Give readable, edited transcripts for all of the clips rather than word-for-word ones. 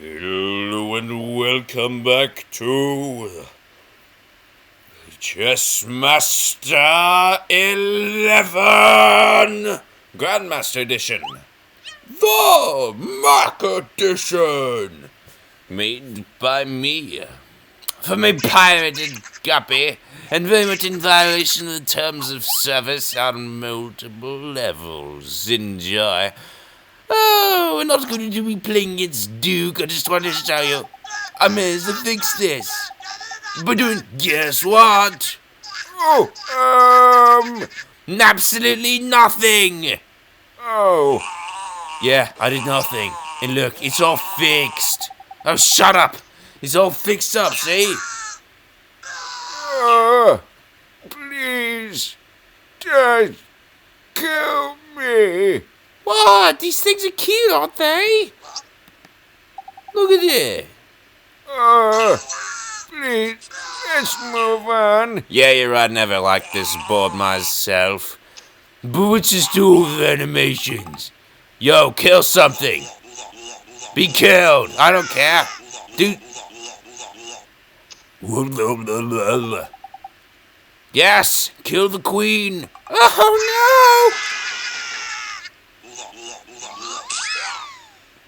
Hello and welcome back to Chessmaster 11 Grandmaster Edition. The Mac Edition! Made by me. For my pirated copy, and very much in violation of the terms of service on multiple levels. Enjoy. Oh, we're not going to be playing against Duke. I just wanted to tell you, I managed to fix this. By doing, guess what? Absolutely nothing. Oh. Yeah, I did nothing. And look, it's all fixed. Oh, shut up. It's all fixed up, see? Please, just kill me. What? These things are cute, aren't they? Look at it. Please, let's move on. Yeah, you're right. Never liked this board myself. But what's just do with animations? Yo, kill something. Be killed. I don't care. Dude. Yes, kill the queen. Oh, no.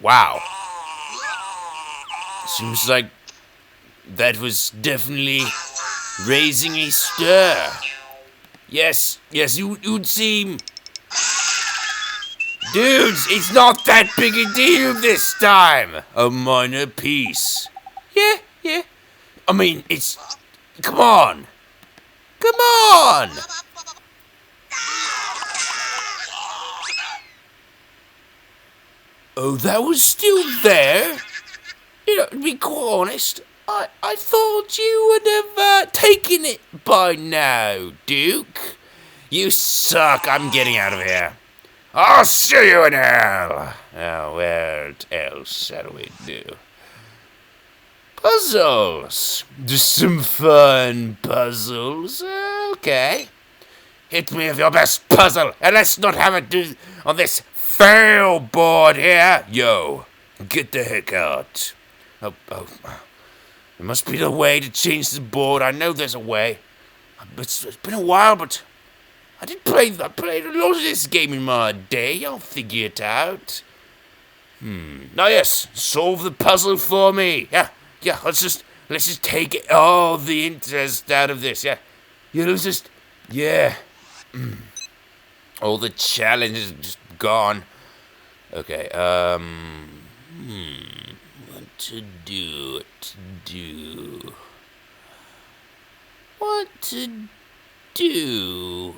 Wow. Seems like that was definitely raising a stir. Yes, it would seem. Dudes, it's not that big a deal this time. A minor piece. Yeah. I mean, it's. Come on. Oh, that was still there? You know, to be quite honest, I thought you would have taken it by now, Duke. You suck. I'm getting out of here. I'll see you in hell. Oh, what else shall we do? Puzzles. Just some fun puzzles. Okay. Hit me with your best puzzle, and let's not have it do on this fail board here. Yo, get the heck out. Oh. There must be a way to change the board. I know there's a way. It's been a while, but I played a lot of this game in my day. I'll figure it out. Now, yes, solve the puzzle for me. Yeah, let's just take all the interest out of this. Yeah, let's just, all the challenge is just gone. Okay, what to do?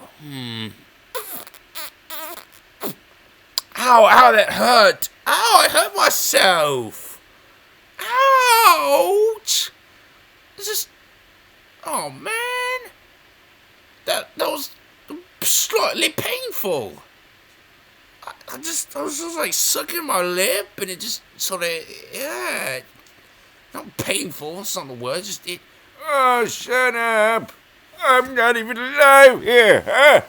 Ow, that hurt. Ow, I hurt myself. Ouch. It's just, oh man. That was slightly painful. I was just like sucking my lip, and it just sort of, not painful, that's not the word, just it. Oh, shut up. I'm not even alive here, huh?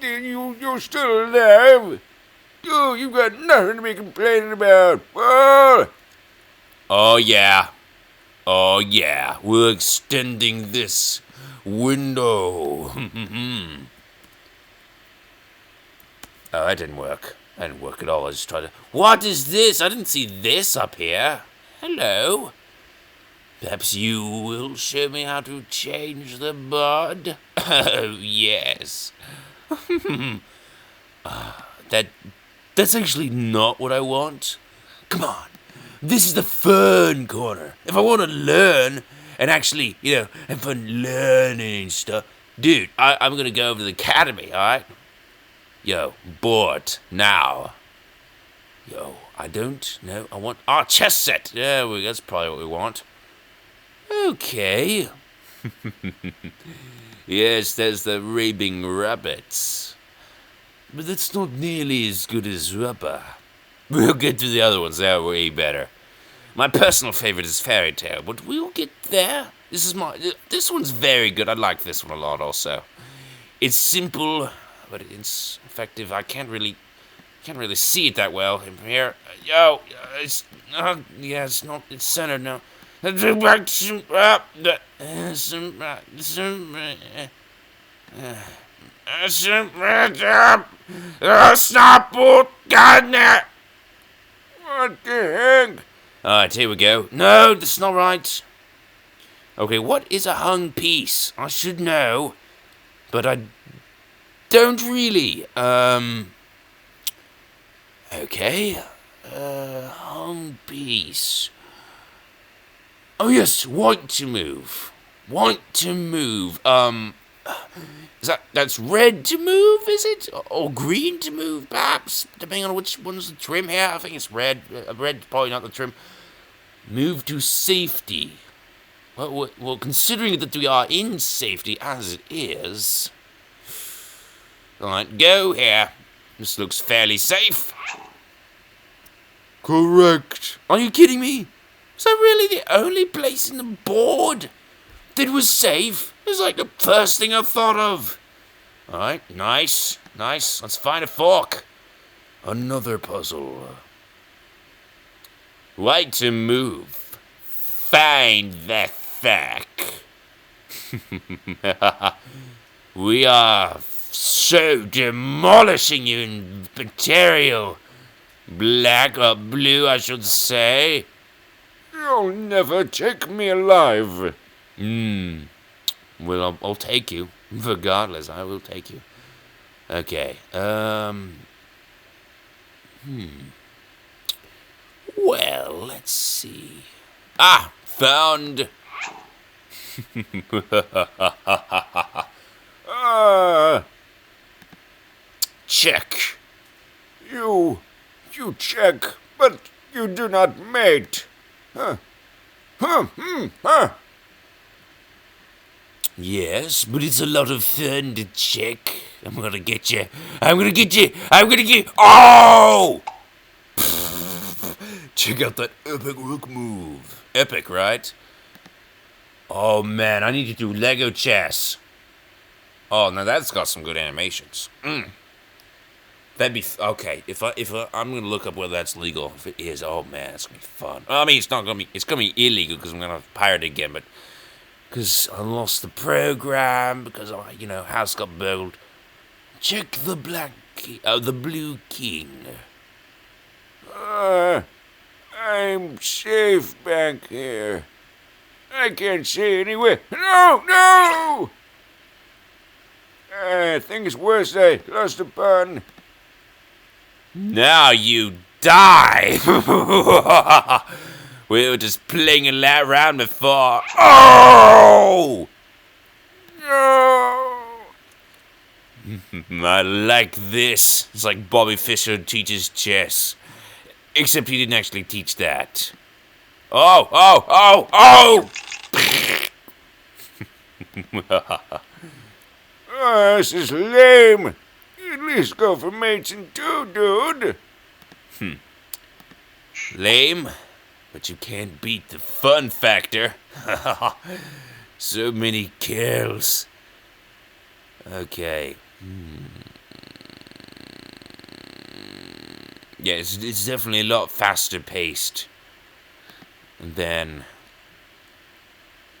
You're still alive? You've got nothing to be complaining about. Whoa. Oh, yeah, we're extending this window. Oh, that didn't work. That didn't work at all. I just tried to. What is this? I didn't see this up here. Hello. Perhaps you will show me how to change the board? Oh, yes. That's actually not what I want. Come on. This is the fun corner. If I want to learn and actually, have fun learning and stuff. Dude, I'm going to go over to the academy, all right? Yo, board, now. Yo, I don't know. I want our chess set. Yeah, that's probably what we want. Okay. Yes, there's the raving rabbits. But that's not nearly as good as rubber. We'll get to the other ones. They're way better. My personal favorite is Fairy Tale, but we'll get there. This one's very good. I like this one a lot also. It's simple, but it's effective. I can't really Can't really see it that well from here. Yo, it's yeah, it's not. It's centered now. Stop! God, what the heck? Alright, here we go. No, that's not right. Okay, what is a hung piece? I should know, but I don't really. Okay. Hung piece. Oh yes, white to move. White to move. That's red to move, is it? Or green to move, perhaps? Depending on which one's the trim here. I think it's red. Red's probably not the trim. Move to safety. Well, considering that we are in safety as it is. Alright, go here. This looks fairly safe. Correct. Are you kidding me? Is that really the only place in the board that was safe? It was like the first thing I thought of. Alright, nice. Let's find a fork. Another puzzle. Right to move. Find the fork. We are so demolishing you in material. Black or blue, I should say. You'll never take me alive. Well, I'll take you. Regardless, I will take you. Okay, Well, let's see. Ah, found. Check. You check, but you do not mate. Yes, but it's a lot of fun to check. I'm gonna get you. Oh! Check out that epic rook move. Epic, right? Oh man, I need to do Lego chess. Oh, now that's got some good animations. That'd be okay. If I'm gonna look up whether that's legal. If it is, oh man, it's gonna be fun. I mean, it's gonna be illegal because I'm gonna pirate it again, but because I lost the program because house got burgled. Check the the blue king. I'm safe back here. I can't see anywhere. No! I think it's worse I lost a pun. Now you die! We were just playing around before. Oh! No! I like this. It's like Bobby Fischer teaches chess. Except he didn't actually teach that. Oh! This is lame. At least go for mates in two, dude. Lame? But you can't beat the fun factor. So many kills. Okay. Yeah, it's definitely a lot faster paced than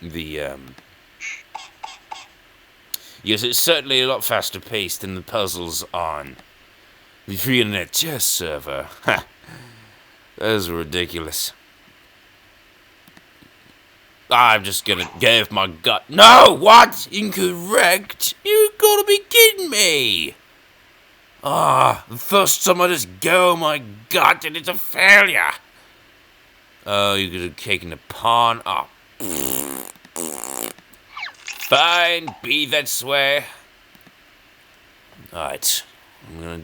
the yes, it's certainly a lot faster paced than the puzzles on the free internet chess server. Ha! Those are ridiculous. I'm just gonna go with my gut. No! What? Incorrect? You gotta be kidding me! The first time I just go my gut and it's a failure. Oh, you could have taken the pawn up. Fine, be that way. Alright,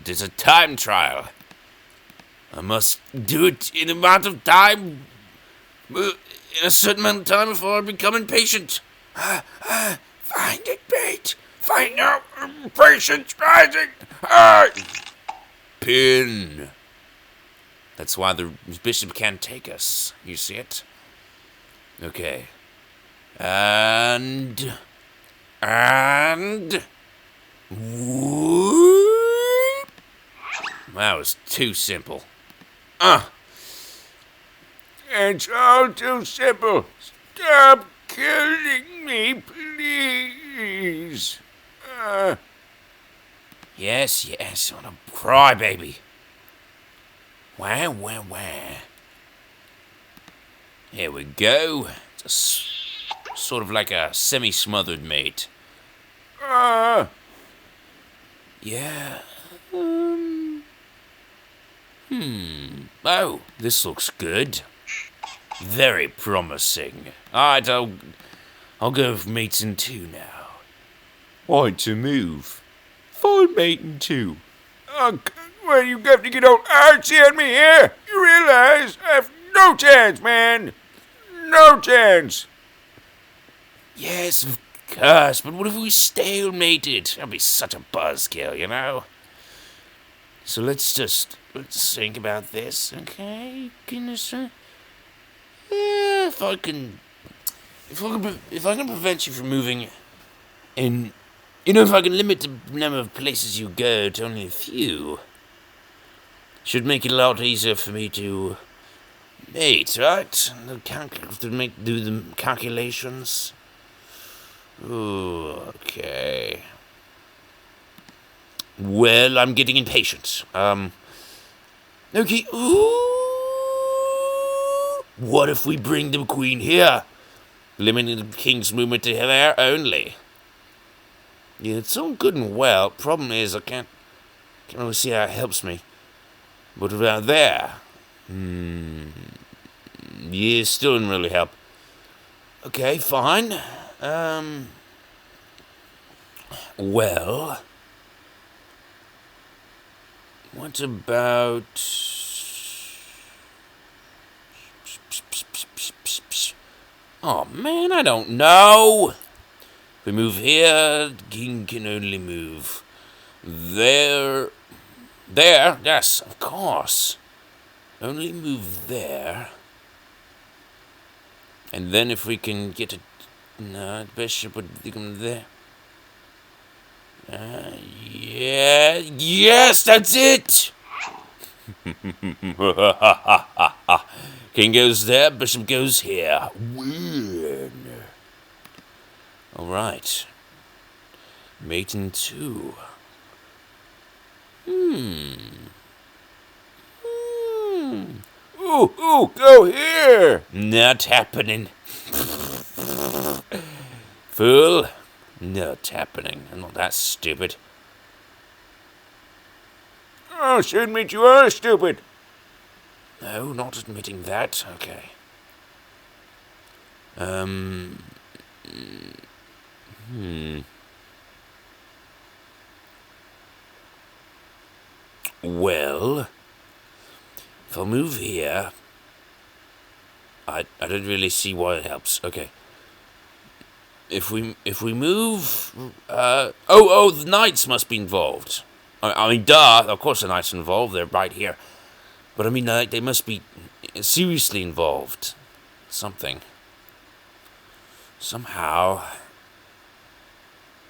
it's a time trial. I must do it in a certain amount of time before I become impatient. Find it, bait. Find out. Patience rising. Pin. That's why the bishop can't take us. You see it? Okay. And whoop. That was too simple. It's all too simple. Stop killing me, please. Yes, what a crybaby. Wah. Here we go. It's sort of like a semi-smothered mate. Yeah. Oh, this looks good. Very promising. Alright, I'll go with mates in 2 now. Want to move? Find mate in 2. Well, you have to get all artsy on me here. You realize I have no chance, man. No chance. Yes, of course, but what if we stalemated? That'd be such a buzzkill, you know? So let's think about this, okay? Goodness, if I can prevent you from moving, and if I can limit the number of places you go to only a few, should make it a lot easier for me to mate, right? Do the calculations. Ooh, okay. Well, I'm getting impatient. Okay. Ooh. What if we bring the queen here? Limiting the king's movement to there only. Yeah, it's all good and well. Problem is, I can't really see how it helps me. What about there? Yeah, still didn't really help. Okay, fine. Well, what about... Oh, man, I don't know. If we move here, the king can only move there. There? Yes, of course. Only move there. And then if we can get a... No, bishop would come there. Yeah. Yes, that's it! King goes there, bishop goes here. Win. Alright. Mate in 2. Ooh, go here. Not happening. Fool. Not happening. I'm not that stupid. Oh, should admit you are stupid. No, not admitting that. Okay. Well, if I move here, I don't really see why it helps. Okay. If we move, the knights must be involved. I mean, duh. Of course, the knights are involved. They're right here. But I mean, they must be seriously involved. Something. Somehow.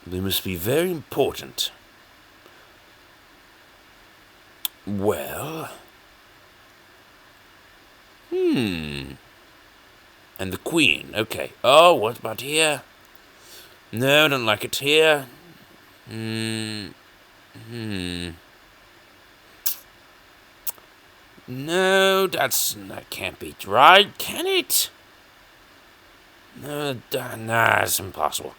They must be very important. Well. And the queen. Okay. Oh, what about here? No, I don't like it here. No, that can't be right, can it? No, nah, it's impossible.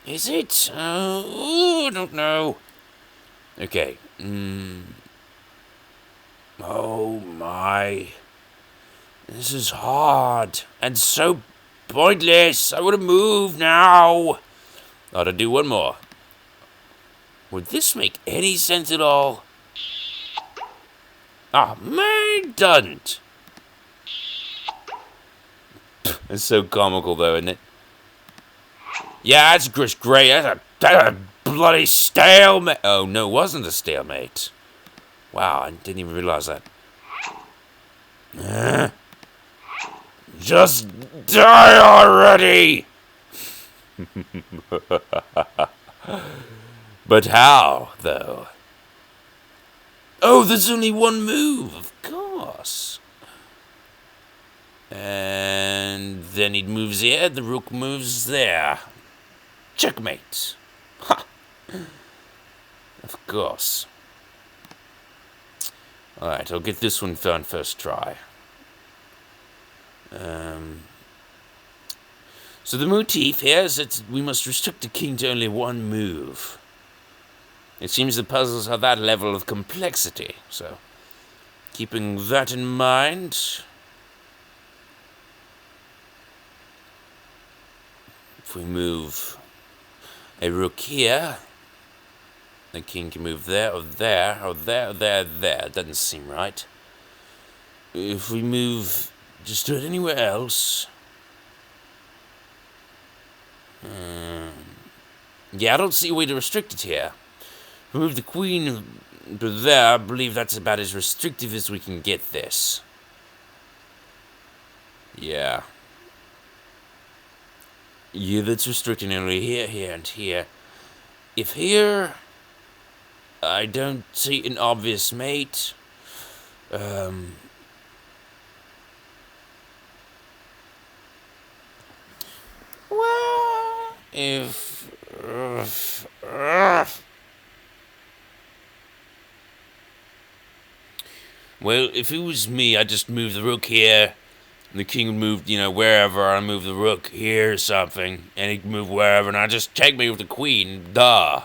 Is it? I don't know. Okay. Oh my. This is hard and so pointless. I would have moved now. Ought to do one more. Would this make any sense at all? Ah, man, it doesn't. It's so comical, though, isn't it? Yeah, that's just great. That's a bloody stalemate. Oh, no, it wasn't a stalemate. Wow, I didn't even realize that. Just die already! But how, though? Oh, there's only one move, of course. And then he moves here, the rook moves there. Checkmate. Ha! Of course. Alright, I'll get this one done first try. So the motif here is that we must restrict the king to only one move. It seems the puzzles have that level of complexity, so keeping that in mind, if we move a rook here, the king can move there, or there, or there, or there, there. It doesn't seem right. If we move just do it anywhere else, yeah, I don't see a way to restrict it here. Move the queen to there. I believe that's about as restrictive as we can get this. Yeah. Yeah, that's restricting only here, here, and here. If here, I don't see an obvious mate. Well, if... Well, if it was me, I'd just move the rook here, and the king would move, wherever. I move the rook here or something, and he can move wherever, and I just checkmate with the queen. Duh.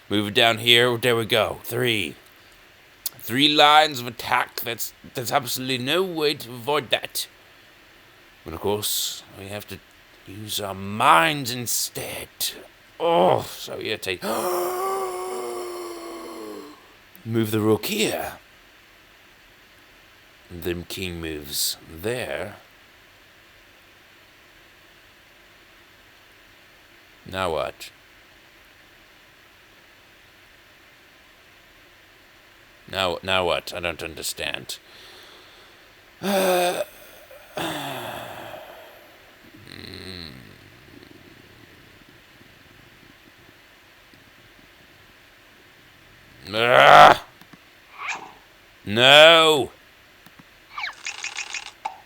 Move it down here. There we go. 3 lines of attack. There's absolutely no way to avoid that. But of course, we have to use our minds instead. Oh, so irritating. Move the rook here. Then king moves there. Now what? Now what? I don't understand. No!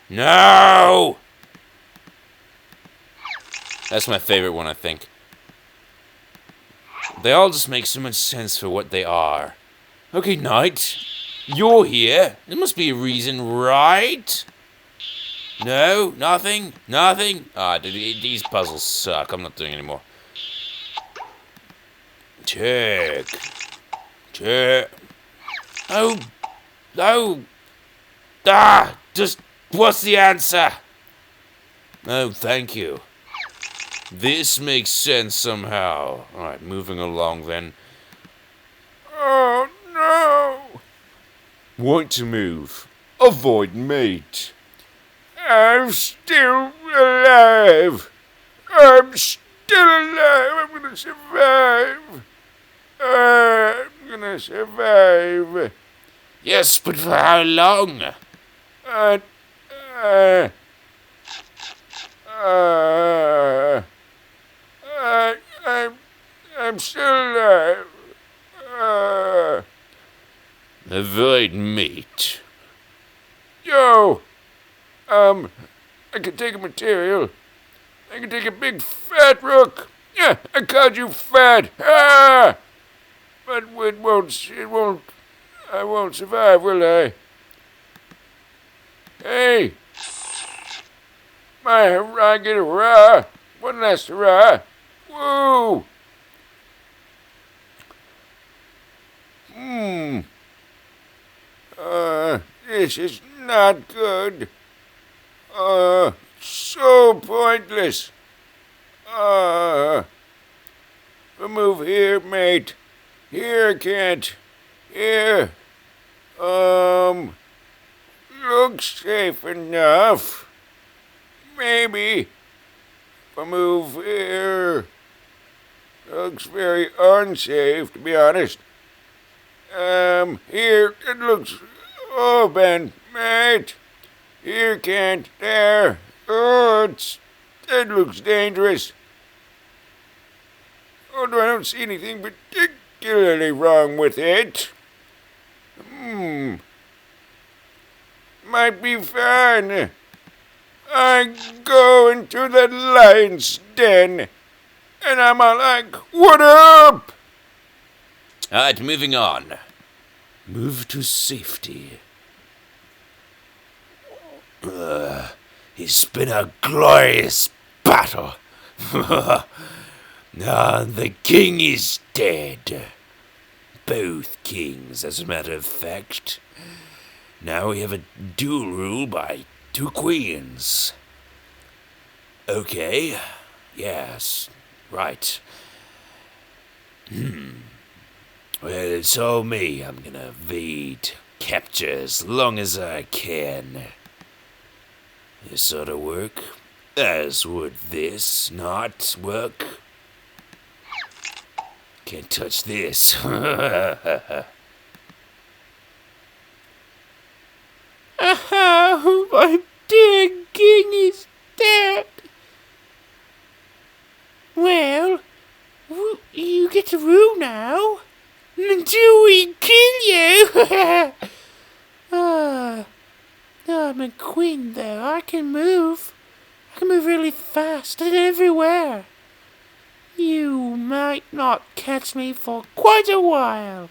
No! That's my favorite one, I think. They all just make so much sense for what they are. Okay, knight. You're here. There must be a reason, right? No? Nothing? Nothing? Ah, dude, these puzzles suck. I'm not doing any more. Check. Check. Oh. Oh. Ah! Just, what's the answer? Oh, thank you. This makes sense somehow. Alright, moving along then. Oh, no! Want to move. Avoid mate. I'm still alive. I'm still alive. I'm gonna survive. I'm gonna survive. Yes, but for how long? I'm still alive. Avoid mate. Yo, I can take a material. I can take a big fat rook. Yeah, I called you fat. Ah! But I won't survive, will I? Hey! My hurrah, get a hurrah! One last hurrah! Woo! This is not good. So pointless. Move here, mate. Here, can't. Here. Looks safe enough. Maybe. If I move here. Looks very unsafe, to be honest. Here, it looks open, mate. Here, can't. There. Oh, it looks dangerous. Oh, no, I don't see anything particularly wrong with it. Might be fun. I go into the lion's den, and I'm all like, what up? Alright, moving on. Move to safety. It's been a glorious battle. The king is dead. Both kings, as a matter of fact. Now we have a dual rule by 2 queens. Okay. Yes. Right. Well, it's all me. I'm gonna evade capture as long as I can. This sort of work. As would this not work. Can't touch this. Oh, my dear king is dead. Well, you get to rule now. Until we kill you. I'm a queen, though. I can move. I can move really fast and everywhere. You might not catch me for quite a while.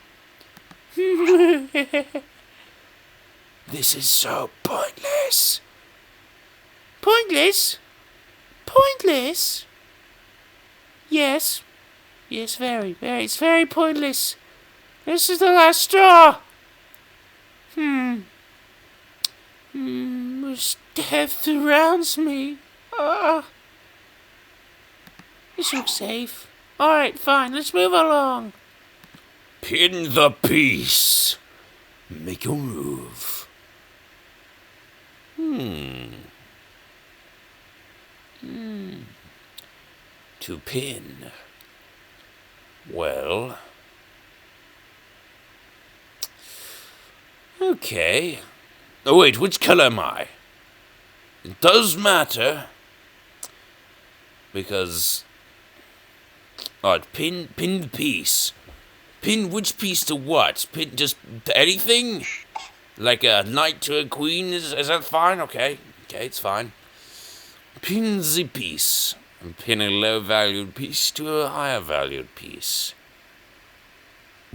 This is so pointless. Pointless? Pointless? Yes. Yes, very, very. It's very pointless. This is the last straw. Death surrounds me. This looks safe. Alright, fine. Let's move along. Pin the piece. Make your move. To pin. Well. Okay. Oh, wait, which color am I? It does matter. Because... Alright, pin the piece. Pin which piece to what? Pin just to anything? Like a knight to a queen? Is that fine? Okay. Okay, it's fine. Pin the piece. And pin a low-valued piece to a higher-valued piece.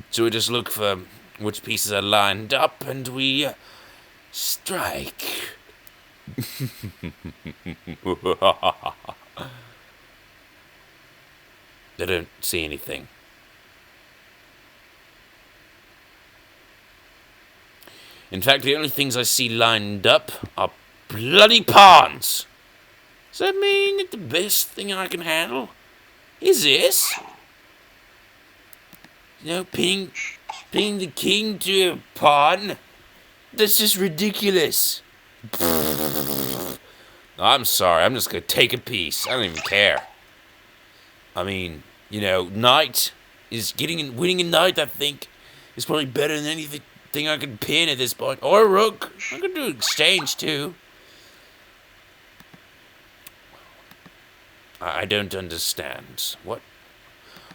So we just look for which pieces are lined up, and we strike. I don't see anything. In fact, the only things I see lined up are bloody pawns. Does that mean that the best thing I can handle is this? You know, pinning the king to a pawn? That's just ridiculous. I'm sorry, I'm just gonna take a piece. I don't even care. I mean, you know, knight is winning a knight, I think, is probably better than anything I could pin at this point. Or a rook. I could do exchange too. I don't understand. What?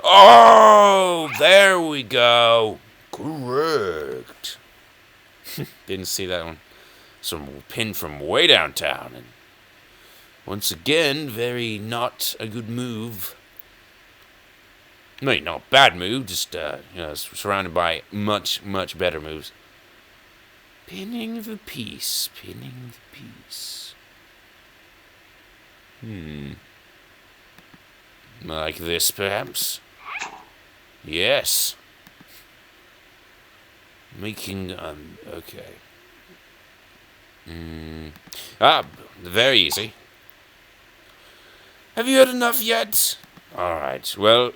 Oh, there we go. Correct. Didn't see that one. Some pin from way downtown. And once again, very not a good move. No, not bad move. Just, surrounded by much, much better moves. Pinning the piece. Pinning the piece. Like this, perhaps? Yes. Making, okay. Very easy. Have you had enough yet? Alright, well,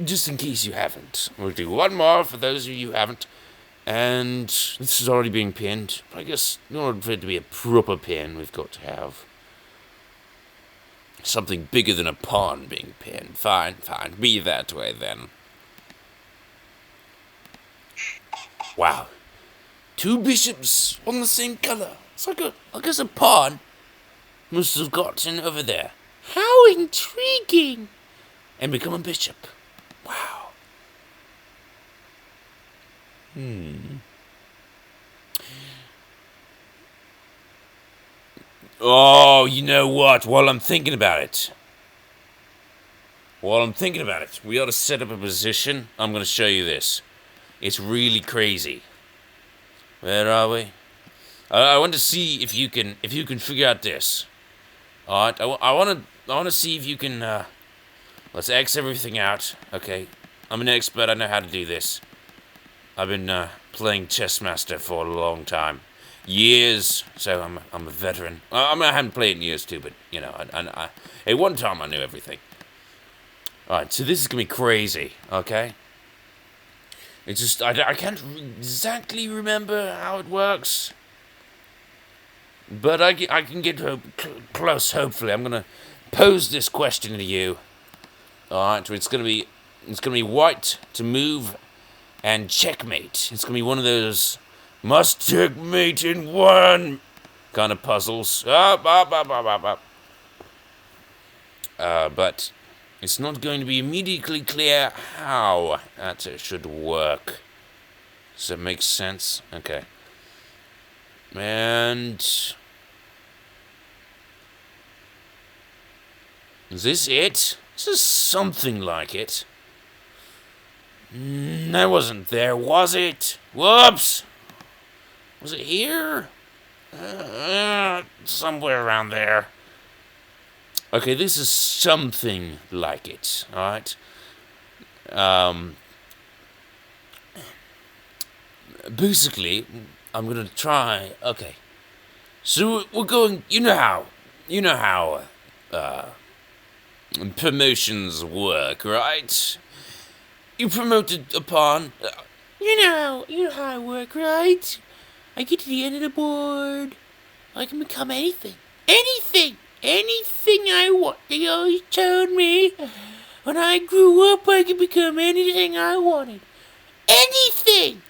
just in case you haven't, we'll do one more for those of you who haven't. And this is already being pinned. I guess in order for it to be a proper pin, we've got to have something bigger than a pawn being pinned. Fine, fine. Be that way, then. Wow. 2 bishops on the same color. It's like I guess a pawn must have gotten over there. How intriguing! And become a bishop. Wow. Oh, you know what? While I'm thinking about it, we ought to set up a position. I'm going to show you this. It's really crazy. Where are we? I want to see if you can figure out this. All right. I want to see if you can. Let's X everything out. Okay. I'm an expert. I know how to do this. I've been playing Chessmaster for a long time. Years, so I'm a veteran. I haven't played in years too, but you know, at one time I knew everything. All right, so this is gonna be crazy, okay? It's just I can't exactly remember how it works, but I can get close. Hopefully, I'm gonna pose this question to you. All right, so it's gonna be white to move and checkmate. It's gonna be one of those must checkmate in one kind of puzzles. But it's not going to be immediately clear how that should work. Does that make sense? Okay. And is this it? This is something like it. That wasn't there, was it? Whoops! Was it here? Somewhere around there. Okay, this is something like it, alright? Basically, I'm gonna try... Okay. So, we're going... You know how, promotions work, right? You promoted upon... You know how I work, right? I get to the end of the board. I can become anything. Anything I want. They always told me when I grew up I could become anything I wanted. Anything.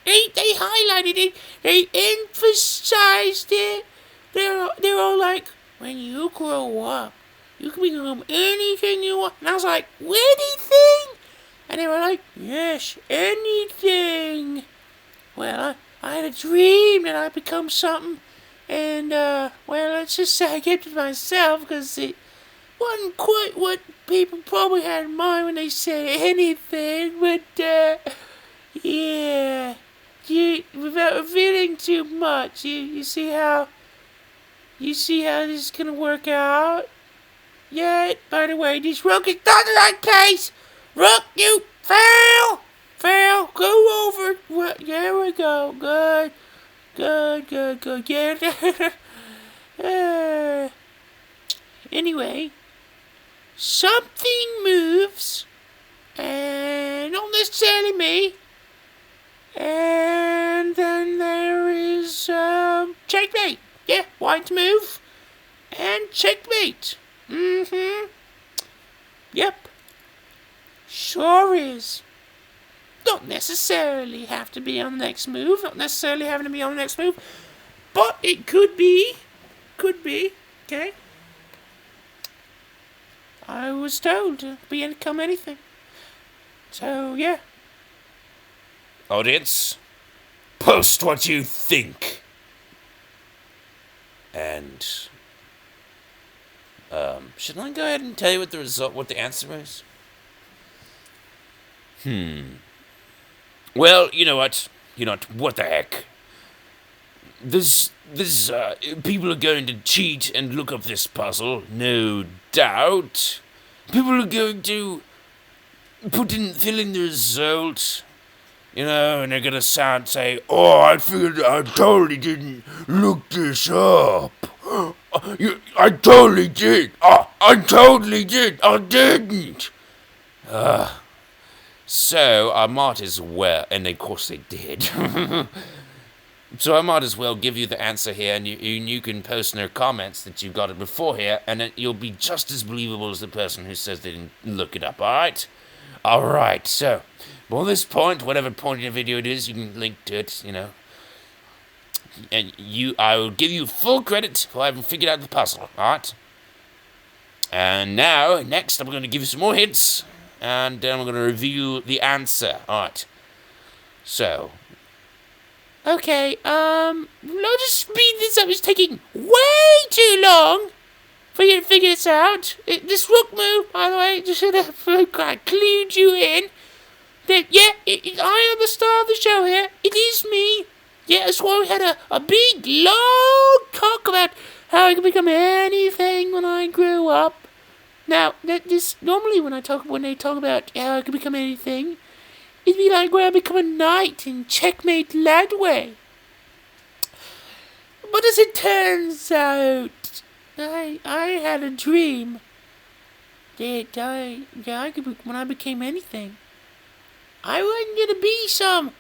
They highlighted it. They emphasized it. They're all like, when you grow up, you can become anything you want. And I was like, anything? And they were like, yes, anything. Well, I had a dream that I'd become something, and, well, let's just say I kept it to myself, because it wasn't quite what people probably had in mind when they said anything, but, yeah, without revealing too much, you see how this is gonna work out? Yeah, by the way, this rook is not the right case! Rook, you fail! Go over. Well, there we go. Good. Yeah. Anyway, something moves, and not necessarily me. And then there is checkmate. Yeah, white move and checkmate. Yep. Sure is. Don't necessarily have to be on the next move. Not necessarily having to be on the next move. But it could be. Okay? I was told to become anything. So, yeah. Audience, post what you think. And, Should I go ahead and tell you what the answer is? well, you know what? What the heck? People are going to cheat and look up this puzzle, no doubt. People are going to fill in the result, and they're going to say, oh, I totally didn't look this up. I totally did. I totally did. I didn't. So I might as well, and of course they did. So I might as well give you the answer here, and you can post in their comments that you got it before here, and then you'll be just as believable as the person who says they didn't look it up, alright? Alright, so, well, this point, whatever point in the video it is, you can link to it, And I will give you full credit for having figured out the puzzle, alright? And now, next, I'm going to give you some more hints, and then we're going to review the answer, alright? Okay, let's just speed this up. It's taking way way too long for you to figure this out. This rook move, by the way, just to clued you in that, I am the star of the show here. It is me. Yeah, that's why we had a big, long talk about how I could become anything when I grew up. Now, normally when they talk about how I could become anything, it'd be like where I become a knight in Checkmate Ladway. But as it turns out, I had a dream that I could, when I became anything, I wasn't gonna be some.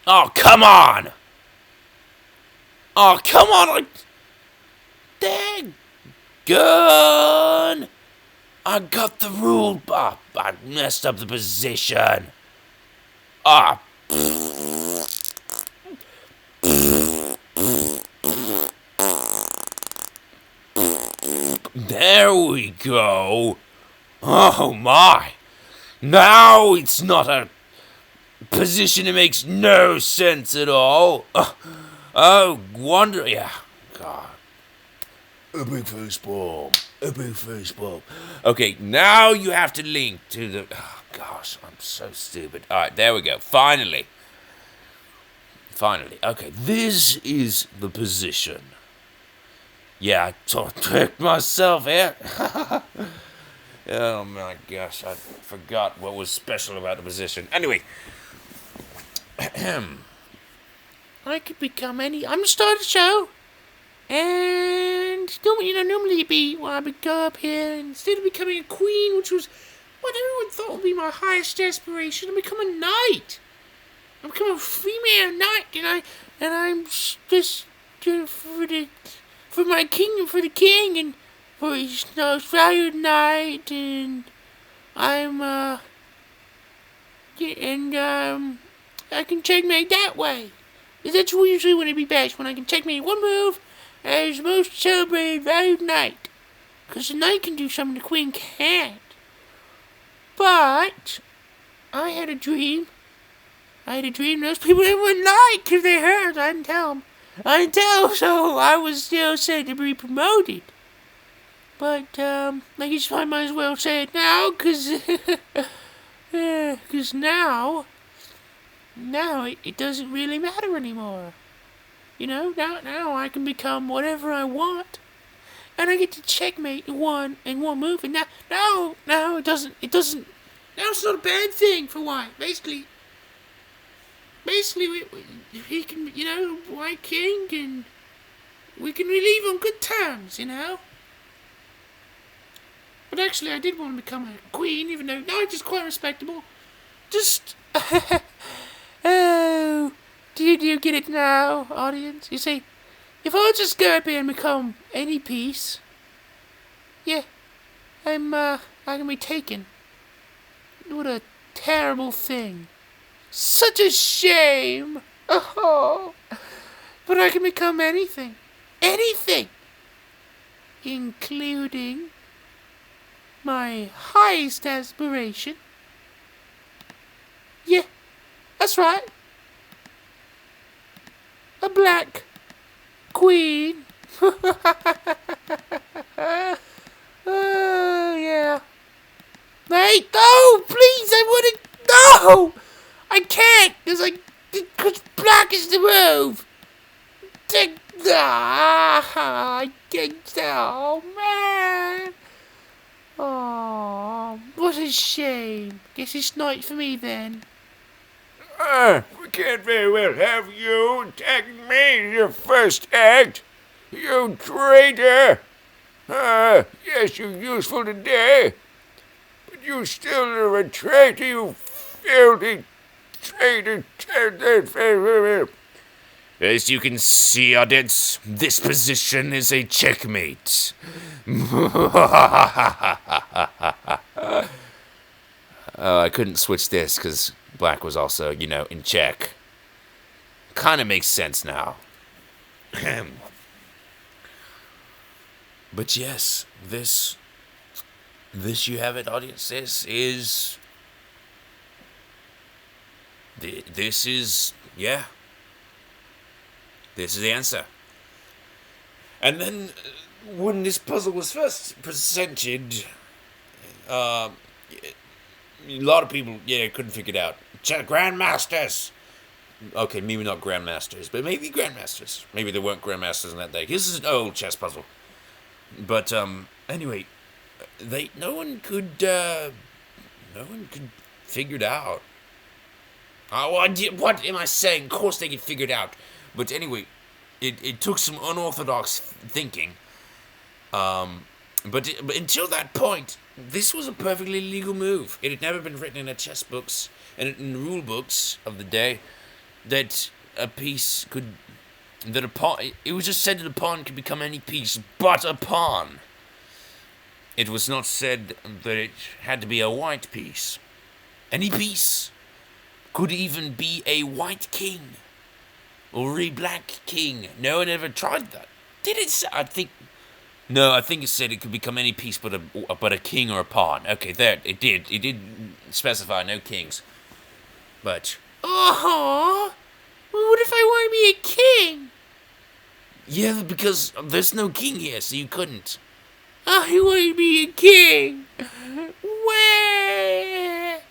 Oh, come on! Oh, come on! Dang! Gun! I got the rule. Oh, I messed up the position. Ah. There we go. Oh my. Now it's not a position that makes no sense at all. Oh, wonder. Yeah. God. A big face bomb. A big face bomb. Okay, now you have to link to the. Oh, gosh, I'm so stupid. Alright, there we go. Finally. Okay, this is the position. Yeah, I tricked myself here. Oh my gosh, I forgot what was special about the position. Anyway. I could become any. I'm the star of the show. And normally it'd be I would go up here and instead of becoming a queen, which was what everyone thought would be my highest aspiration, I become a knight. I become a female knight, and I'm just for my kingdom, for the king, and for his valued knight, and I'm I can checkmate that way. That's usually when it'd be best, when I can checkmate one move as the most celebrated, valued knight. Because the knight can do something the queen can't. But I had a dream. Those people didn't want like because they heard. I didn't tell them. So I was still said to be promoted. But I guess I might as well say it now, because now it doesn't really matter anymore. Now I can become whatever I want, and I get to checkmate in one move. And now it doesn't. Now it's not a bad thing for White. Basically, he can, White King, and we can leave on good terms, But actually, I did want to become a queen, even though Knight is quite respectable. Just. Oh, do you get it now, audience? You see, if I just go up here and become any piece, I can be taken. What a terrible thing. Such a shame. Oh, but I can become anything. Anything. Including my highest aspiration. Yeah. That's right. A black queen. Oh, yeah. Mate, no, please, I want to. No! I can't, because black is the move. I can't. Oh, man. Oh, what a shame. Guess it's not for me then. We can't very well have you attacking me in your first act. You traitor! Yes, you're useful today, but you still are a traitor, you filthy traitor. As you can see, audience, this position is a checkmate. I couldn't switch this because black was also, in check. Kind of makes sense now. But yes, this you have it, audience. This is, This is the answer. And then, when this puzzle was first presented, a lot of people, couldn't figure it out. Grandmasters! Okay, maybe not Grandmasters, but maybe Grandmasters. Maybe there weren't Grandmasters in that day. This is an old chess puzzle. But, anyway, no one could figure it out. What am I saying? Of course they could figure it out. But anyway, it took some unorthodox thinking. But until that point, this was a perfectly legal move. It had never been written in the chess books and in the rule books of the day that a piece could, that a pawn, it was just said that a pawn could become any piece but a pawn. It was not said that it had to be a white piece. Any piece could even be a white king or a black king. No one ever tried that. Did it say, I think it said it could become any piece but a king or a pawn. Okay, there, it did. It did specify no kings. But, well, what if I want to be a king? Yeah, because there's no king here, so you couldn't. I want to be a king. Where?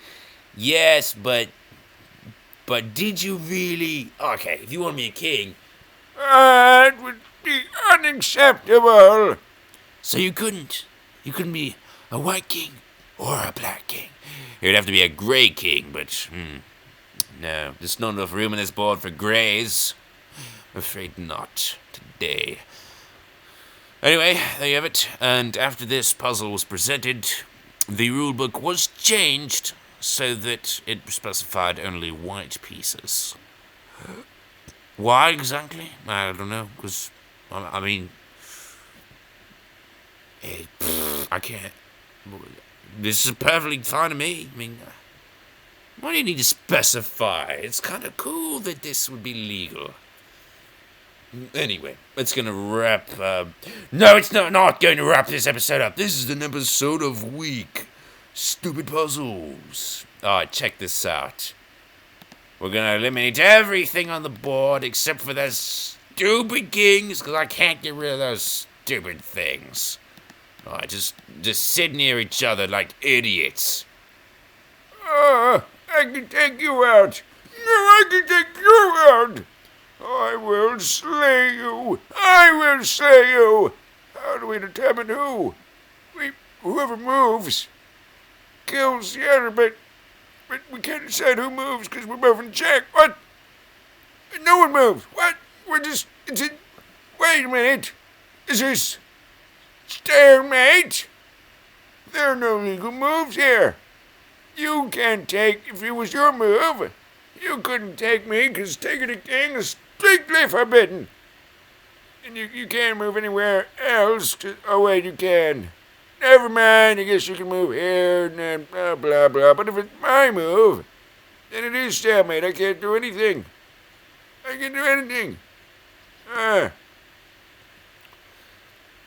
Yes, but did you really? Okay, if you want to be a king. That would be unacceptable. So you couldn't be a white king or a black king. It'd have to be a gray king, but, no, there's not enough room on this board for grays. I'm afraid not today. Anyway, there you have it. And after this puzzle was presented, the rulebook was changed so that it specified only white pieces. Why exactly? I don't know, because, I mean, I can't. This is perfectly fine to me. I mean, why do you need to specify? It's kind of cool that this would be legal. Anyway, it's going to wrap. No, it's not going to wrap this episode up. This is an episode of Week Stupid Puzzles. Alright, check this out. We're going to eliminate everything on the board except for those stupid kings, because I can't get rid of those stupid things. Alright, just sit near each other like idiots. I can take you out. No, I can take you out. I will slay you. I will slay you. How do we determine who? Whoever moves kills the other, but we can't decide who moves because we're both in check. What? No one moves. What? Wait a minute. Is this stalemate? There are no legal moves here. You can't take, if it was your move, you couldn't take me because taking a king is strictly forbidden. And you can't move anywhere else. Oh, wait, you can. Never mind, I guess you can move here and then blah, blah, blah. But if it's my move, then it is stalemate. I can't do anything. I can't do anything.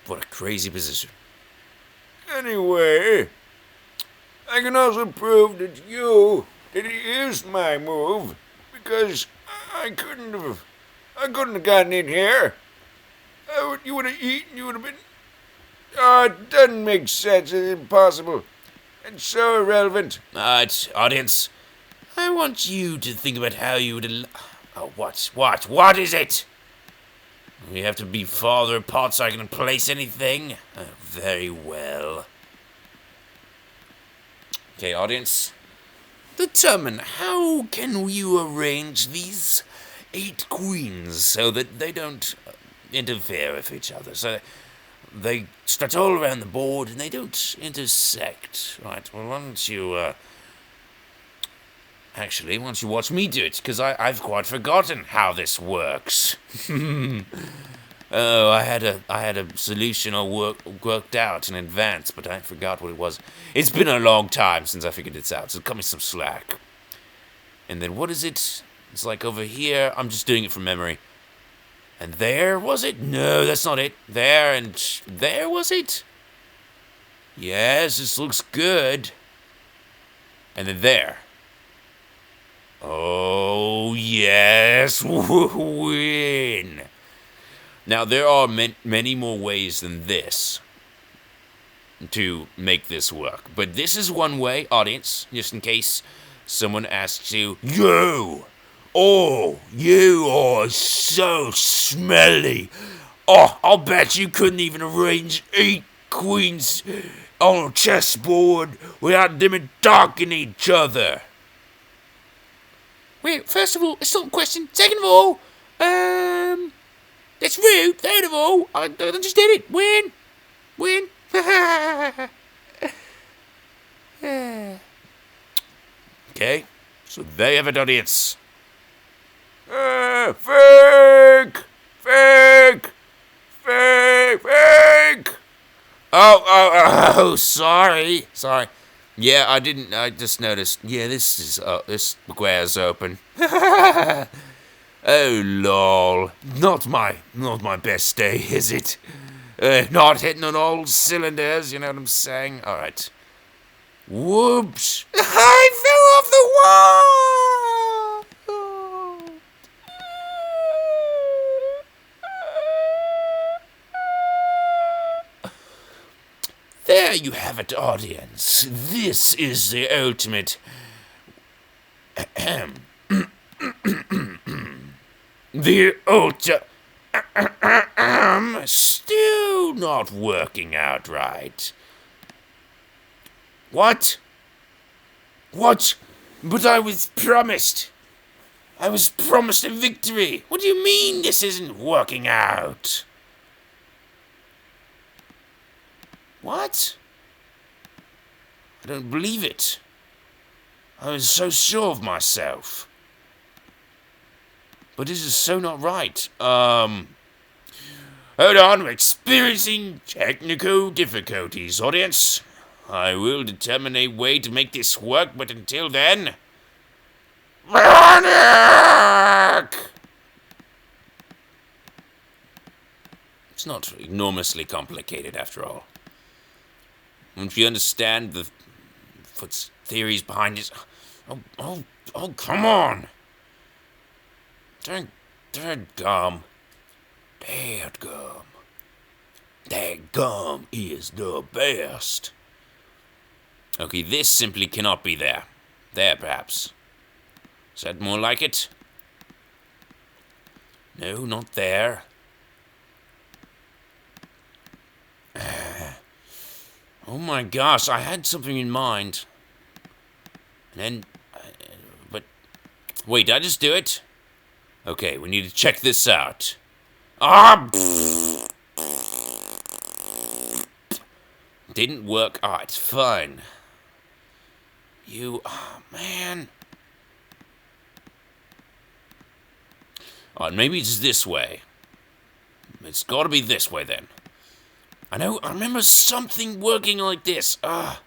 What a crazy position. Anyway, I can also prove that it is my move, because I couldn't have gotten in here. You would have eaten, you would have been... Oh, it doesn't make sense, it's impossible. It's so irrelevant. Audience, I want you to think about how you would... What is it? We have to be farther apart so I can place anything? Very well. Okay, audience. Determine how can you arrange these 8 queens so that they don't interfere with each other. So they stretch all around the board and they don't intersect. Right, well, why don't you... Actually, why don't you watch me do it? Because I've quite forgotten how this works. Oh, I had a solution all worked out in advance, but I forgot what it was. It's been a long time since I figured it out, so cut me some slack. And then what is it? It's like over here. I'm just doing it from memory. And there, was it? No, that's not it. There and there, was it? Yes, this looks good. And then there. Oh. Oh, yes, win. Now, there are many more ways than this to make this work. But this is one way, audience, just in case someone asks you, you are so smelly. Oh, I'll bet you couldn't even arrange 8 queens on a chessboard without them talking each other. Wait, first of all, it's not a question. Second of all, that's rude. Third of all, I just did it. Win. Okay, so they have it, audience. Fake! Oh, sorry. Yeah, I just noticed. Yeah, this square's open. Oh, lol. Not my best day, is it? Not hitting on all cylinders, you know what I'm saying? Alright. Whoops. I fell off the wall! There you have it, audience. This is the ultimate... the still not working out right. What? But I was promised. I was promised a victory. What do you mean this isn't working out? What? I don't believe it. I was so sure of myself. But this is so not right. Hold on, we're experiencing technical difficulties, audience. I will determine a way to make this work, but until then... Panic! It's not enormously complicated, after all. Once you understand the theories behind it... Oh, come on! Dadgum. Dadgum is the best. Okay, this simply cannot be there. There, perhaps. Is that more like it? No, not there. Oh my gosh, I had something in mind. And then... but... wait, did I just do it? Okay, we need to check this out. Didn't work. It's fine. Man. Alright, maybe it's this way. It's gotta be this way then. I remember something working like this. Now...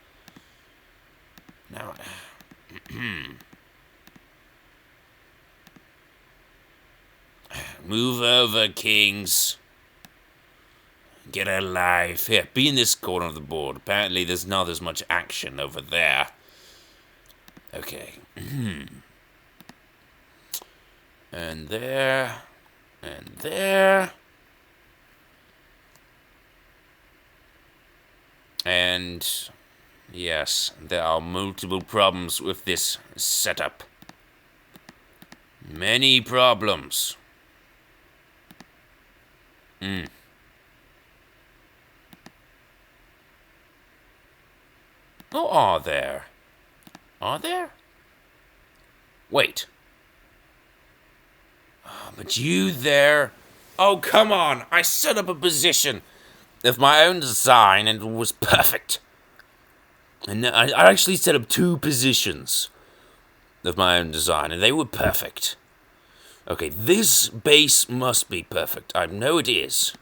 Move over, kings. Get a life. Here, be in this corner of the board. Apparently there's not as much action over there. Okay. And there. And there. And... yes, there are multiple problems with this setup. Many problems. Oh, are there? Are there? Wait. But you there... oh, come on! I set up a position of my own design and it was perfect. And I actually set up 2 positions of my own design and they were perfect. Okay, this base must be perfect. I know it is.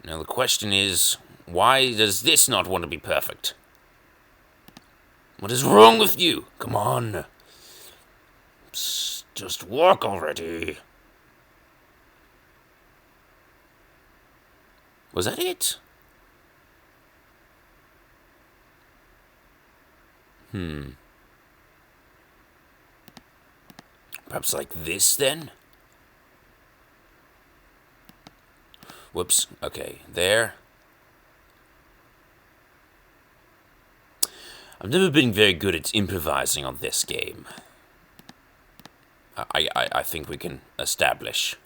Now the question is, why does this not want to be perfect? What is wrong with you? Come on. Just walk already. Was that it? Perhaps like this, then? Whoops. Okay, there. I've never been very good at improvising on this game. I think we can establish.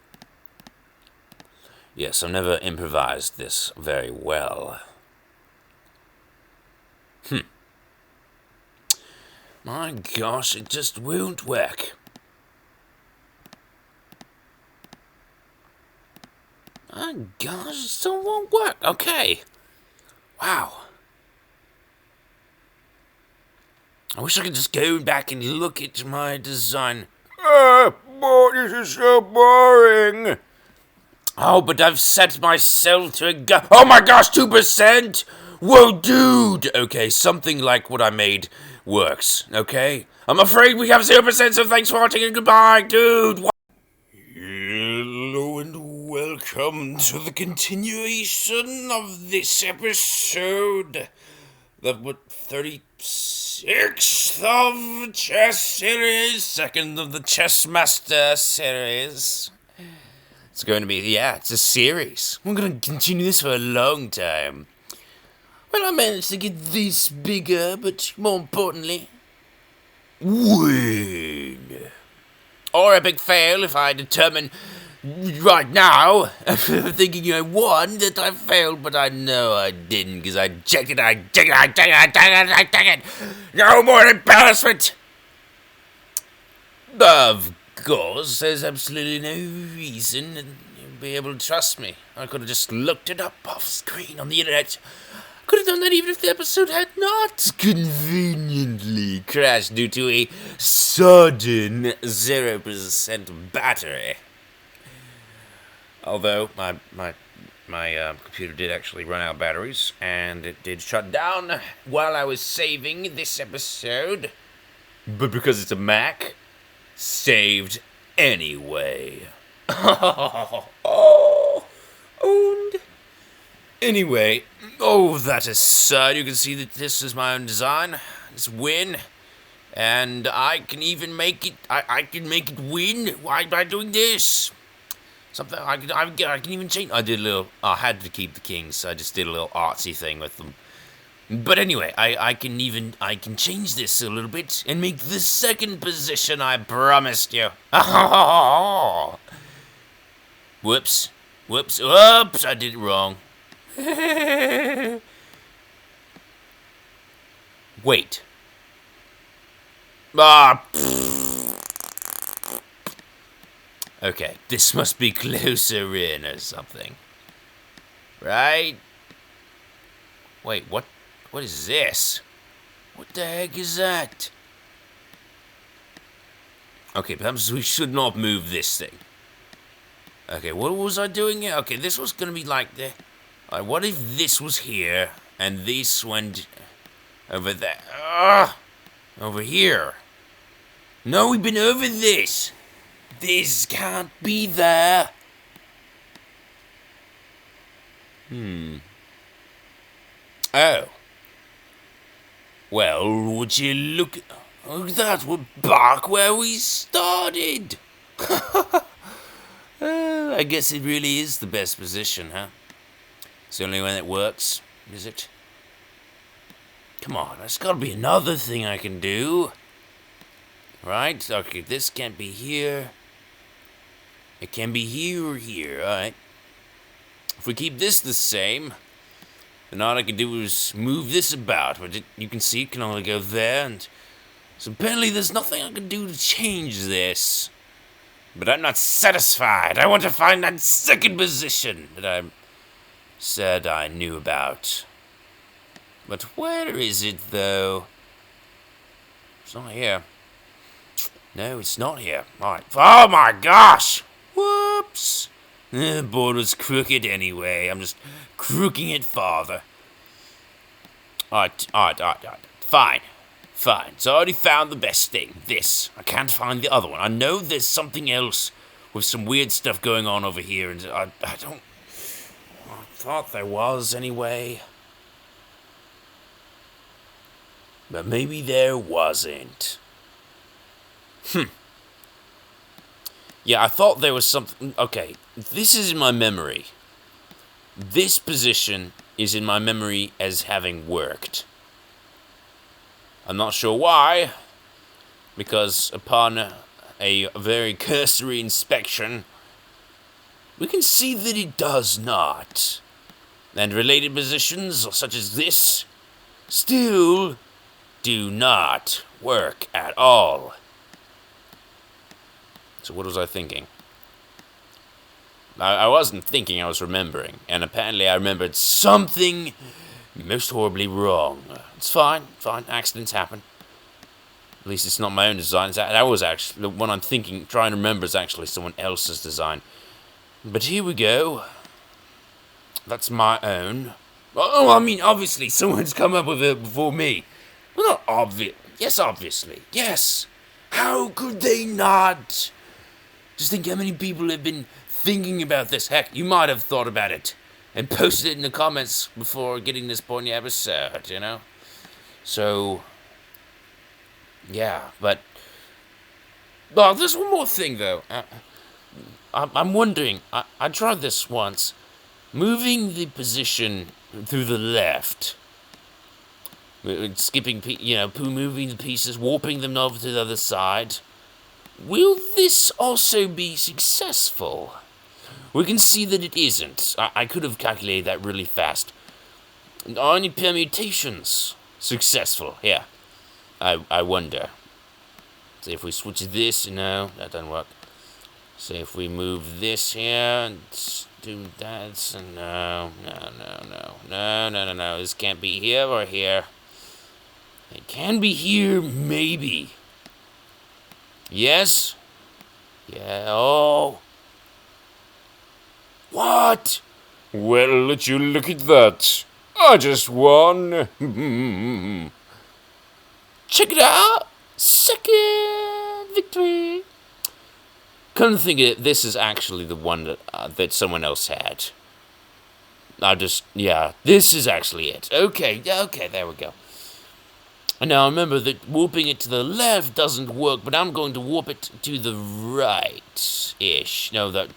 Yes, I've never improvised this very well. My gosh, it just won't work. My gosh, it still won't work. Okay. Wow. I wish I could just go back and look at my design. Boy, this is so boring. Oh, but I've set myself to a go. Oh my gosh, 2%! Whoa, dude! Okay, something like what I made works, okay? I'm afraid we have 0%, so thanks for watching and goodbye, dude! Hello and welcome to the continuation of this episode. The 36th of Chess Series, second of the Chessmaster series. It's going to be, it's a series. We're going to continue this for a long time. Well, I managed to get this bigger, but more importantly, win. Or a big fail if I determine right now, thinking I won, that I failed, but I know I didn't, because I checked it, dang it. No more embarrassment. Of course, there's absolutely no reason you'd be able to trust me. I could have just looked it up off screen on the internet. Could have done that even if the episode had not conveniently crashed due to a sudden 0% battery. Although my computer did actually run out of batteries, and it did shut down while I was saving this episode. But because it's a Mac, saved anyway. Anyway, that aside, you can see that this is my own design. This win. And I can even make it, I can make it win by doing this. Something, I can even change, I had to keep the kings, so I just did a little artsy thing with them. But anyway, I can change this a little bit and make the second position I promised you. Whoops, I did it wrong. Wait. Okay, this must be closer in or something. Right? Wait, what is this? What the heck is that? Okay, perhaps we should not move this thing. Okay, what was I doing here? Okay, this was gonna be like the... Alright, what if this was here, and this went over there? Over here. No, we've been over this. This can't be there. Oh. Well, would you look at that? We're back where we started. I guess it really is the best position, huh? It's the only one that works, is it? Come on, there's gotta be another thing I can do. Right? Okay, this can't be here. It can be here or here, alright. If we keep this the same, then all I can do is move this about. But you can see it can only go there, and so apparently there's nothing I can do to change this. But I'm not satisfied. I want to find that second position that I said I knew about. But where is it, though? It's not here. No, it's not here. Alright. Oh my gosh! Whoops! The board was crooked anyway. I'm just crooking it farther. Alright. Fine. So I already found the best thing. This. I can't find the other one. I know there's something else with some weird stuff going on over here, and I don't... I thought there was anyway. But maybe there wasn't. Yeah, I thought there was something... Okay, this is in my memory. This position is in my memory as having worked. I'm not sure why, because upon a very cursory inspection, we can see that it does not. And related positions, such as this, still do not work at all. So what was I thinking? I wasn't thinking, I was remembering. And apparently I remembered something most horribly wrong. It's fine, accidents happen. At least it's not my own design. That was actually, the one I'm trying to remember is actually someone else's design. But here we go. That's my own. Oh, I mean, obviously, someone's come up with it before me. Well, not obvious. Yes, obviously. Yes. How could they not? Just think how many people have been thinking about this. Heck, you might have thought about it and posted it in the comments before getting this point in the episode, you know? So, yeah, but... Well, there's one more thing, though. I'm wondering, I tried this once. Moving the position through the left, skipping, moving the pieces, warping them over to the other side. Will this also be successful? We can see that it isn't. I could have calculated that really fast. Are any permutations successful? Yeah, I wonder. See if we switch this. No, that doesn't work. See if we move this here and do that. No. This can't be here or here. It can be here, maybe. Yes? Yeah, oh. What? Well, let you look at that. I just won. Check it out. Second victory. Come to think of it, this is actually the one that someone else had. This is actually it. Okay, there we go. And now remember that warping it to the left doesn't work, but I'm going to warp it to the right-ish. No, that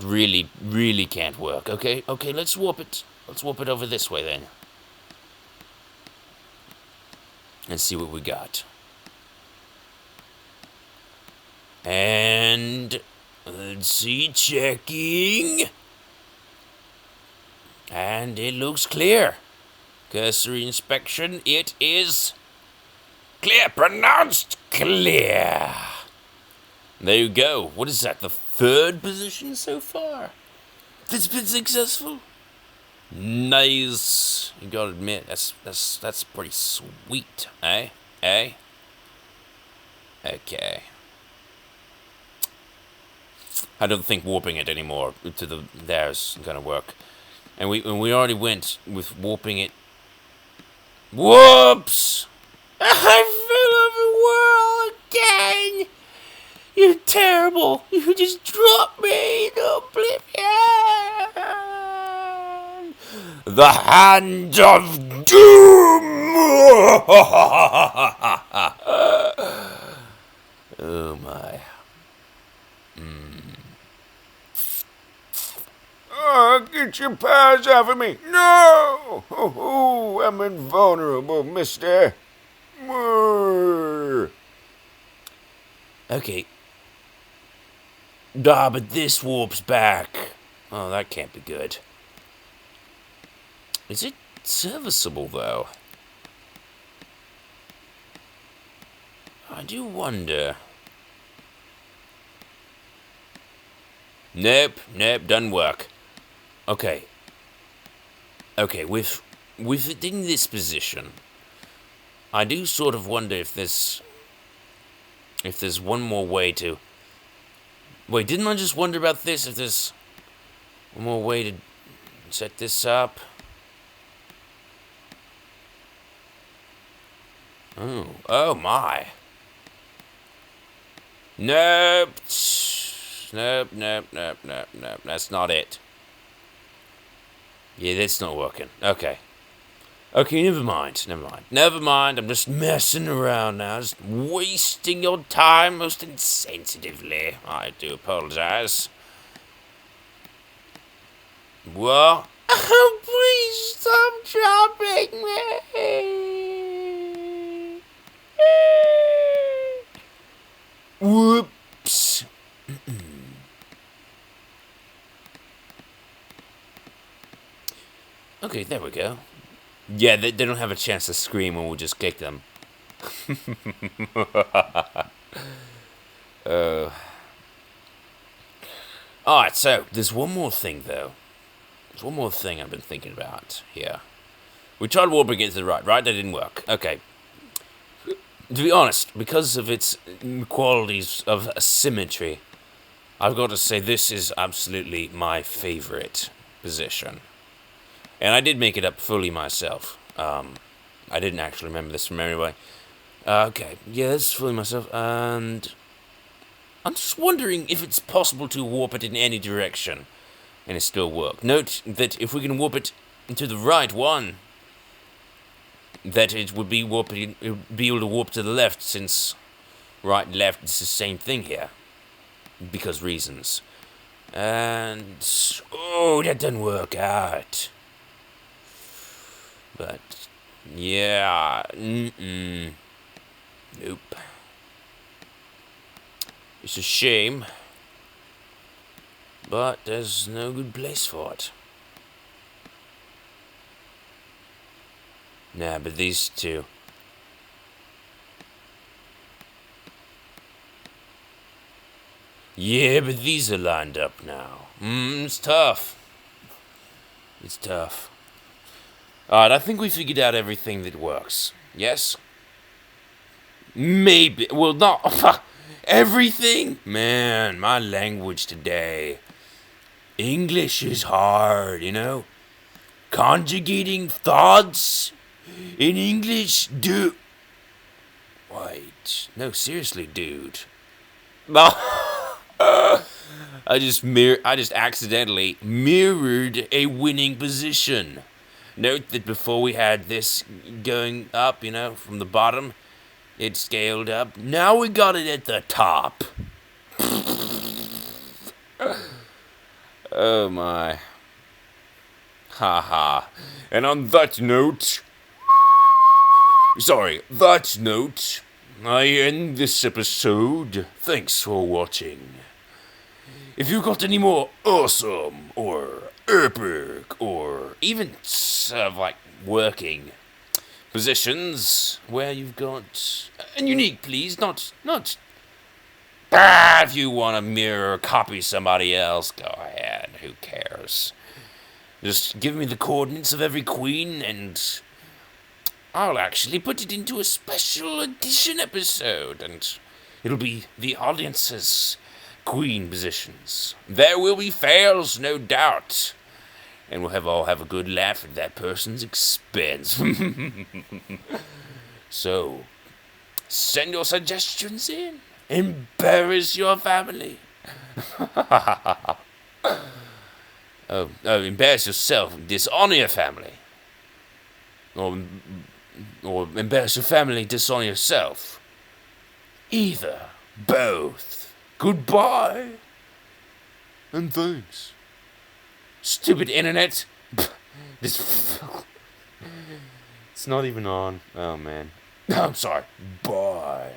really can't work. Okay, let's warp it. Let's warp it over this way then. Let's see what we got. And let's see, checking. And it looks clear. Cursory inspection, it is clear, pronounced clear. There you go. What is that, the third position so far? That's been successful. Nice. You gotta admit, that's pretty sweet, eh? Okay. I don't think warping it anymore to there's gonna work. And we already went with warping it. Whoops! I fell off the world again! You're terrible! You just dropped me into oblivion! The hand of doom! Oh my. Oh, get your paws off of me. No! Oh, I'm invulnerable, mister. Okay. But this warps back. Oh, that can't be good. Is it serviceable, though? I do wonder. Nope, doesn't work. Okay, with it in this position, I do sort of wonder if there's one more way to... Wait, didn't I just wonder about this? If there's one more way to set this up? Oh my. Nope. That's not it. Yeah, that's not working. Okay. Okay, never mind. I'm just messing around now, just wasting your time most insensitively. I do apologize. Well, oh, please stop dropping me. Whoops. Okay, there we go. Yeah, they don't have a chance to scream when we just kick them. Alright, so, there's one more thing, though. There's one more thing I've been thinking about here. We tried warping it to the right? That didn't work. Okay. To be honest, because of its qualities of symmetry, I've got to say this is absolutely my favorite position. And I did make it up fully myself. I didn't actually remember this from memory. Okay, yeah, this is fully myself, and I'm just wondering if it's possible to warp it in any direction, and it still work. Note that if we can warp it into the right one, that it would be able to warp to the left, since right and left is the same thing here, because reasons. And oh, that didn't work out. But yeah, nope. It's a shame, but there's no good place for it. Nah, but these two. Yeah, but these are lined up now. It's tough. It's tough. Alright, I think we figured out everything that works. Yes? Maybe. Well, not everything? Man, my language today. English is hard, you know? Conjugating thoughts in English, dude. Wait. No, seriously, dude. No. I just accidentally mirrored a winning position. Note that before we had this going up, you know, from the bottom, it scaled up. Now we got it at the top. Oh my. Haha. And on that note, I end this episode. Thanks for watching. If you got any more awesome or epic or even sort of like working positions where you've got and unique, please, not if you want to mirror or copy somebody else, go ahead, who cares? Just give me the coordinates of every queen and I'll actually put it into a special edition episode, and it'll be the audience's queen positions. There will be fails, no doubt. And we'll all have a good laugh at that person's expense. So, send your suggestions in. Embarrass your family. Oh, embarrass yourself. Dishonor your family. Or embarrass your family, dishonor yourself. Either. Both. Goodbye. And thanks. Stupid internet. This. It's not even on. Oh, man. I'm sorry. Bye.